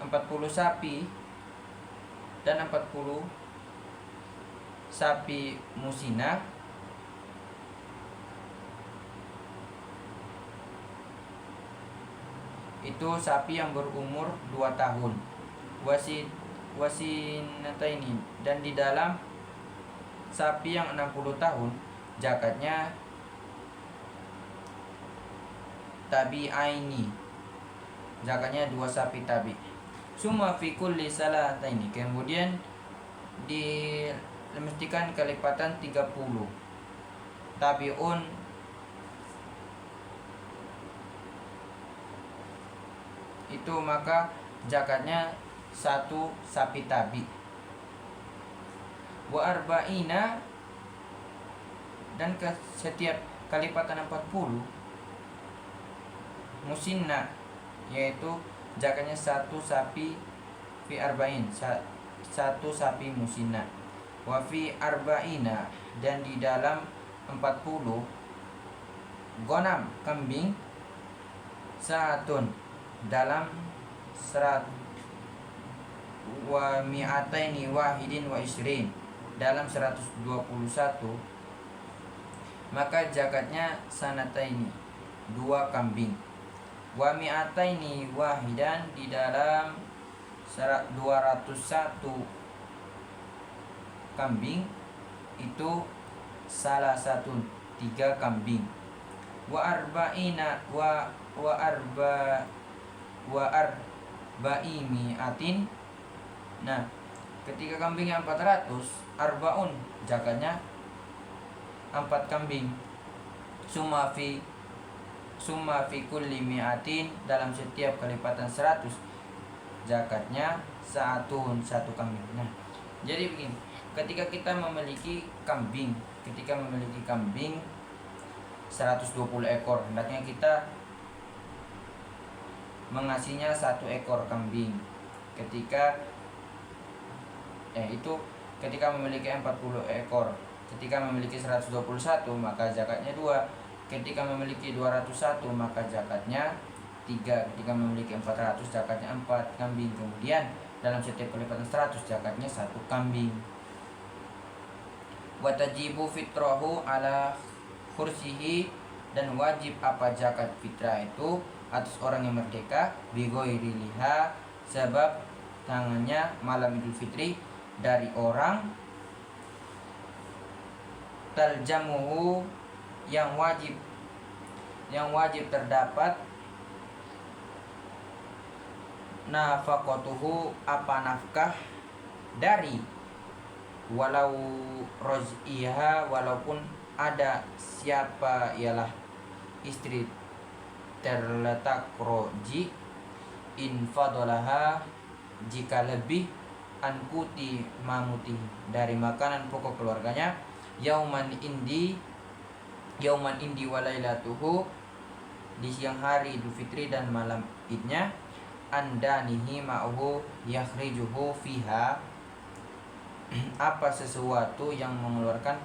40 sapi dan 40 sapi musina itu sapi yang berumur 2 tahun. Wasinataini, dan di dalam sapi yang 60 tahun zakatnya tabi'aini, zakatnya 2 sapi tabi. Summa fi kulli salataini, kemudian dimestikan kelipatan 30 tabi'un, itu maka zakatnya 1 sapi tabi. Wa arba'ina, dan ke setiap kelipatan 40 musinna, yaitu zakatnya 1 sapi fi arba'in, 1 sapi musinna. Wa fi arba'ina, dan di dalam 40 gonam kambing, 1 dalam 100 wa mi'ataini wahidin wa isrin, dalam 121 maka zakatnya sanataini 2 kambing. Wa mi'ataini wahidan, di dalam 201 kambing itu salah satu 3 kambing. Wa arba'ina wa arba'imi'atin, nah ketika kambingnya 400, arbaun, zakatnya 4 kambing. Summa fi kulli mi'atin, dalam setiap kelipatan 100 zakatnya 1 kambing. Nah, jadi begini, ketika kita memiliki kambing 120 ekor, hendaknya kita mengasihnya 1 ekor kambing. Ketika memiliki 40 ekor. Ketika memiliki 121 maka zakatnya 2. Ketika memiliki 201 maka zakatnya 3. Ketika memiliki 400 zakatnya 4 kambing. Kemudian dalam setiap kelipatan 100 zakatnya 1 kambing. Wa tajibu fitrahu ala kursihi, dan wajib apa zakat fitrah itu atas orang yang merdeka, bighairi liha, sebab tangannya malam Idul Fitri, dari orang taljamuhu yang wajib terdapat nafaqatuhu apa nafkah dari, walau roz'iha, walaupun ada siapa ialah istri terletak roji, infadolaha, jika lebih, ankuti mamuti, dari makanan pokok keluarganya, yauman indi walailatuhu, di siang hari Idul Fitri dan malam idnya, andanihi ma'uhu yakhrijuhu fiha, apa sesuatu yang mengeluarkan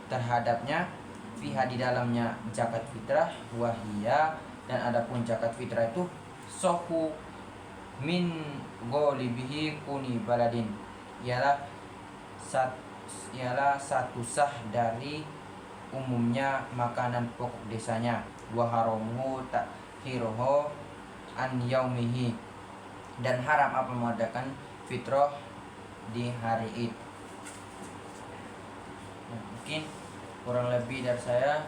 terhadapnya, fiha di dalamnya zakat fitrah, wahia, dan adapun zakat fitrah itu sohu min ghalibihi kuni baladin, ialah satu sah dari umumnya makanan pokok desanya, wa haramuhu takhiruhu an yaumihi, dan haram apa mengadakan fitrah di hari Id. Mungkin kurang lebih dari saya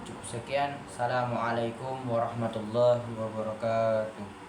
cukup sekian. Assalamualaikum warahmatullahi wabarakatuh.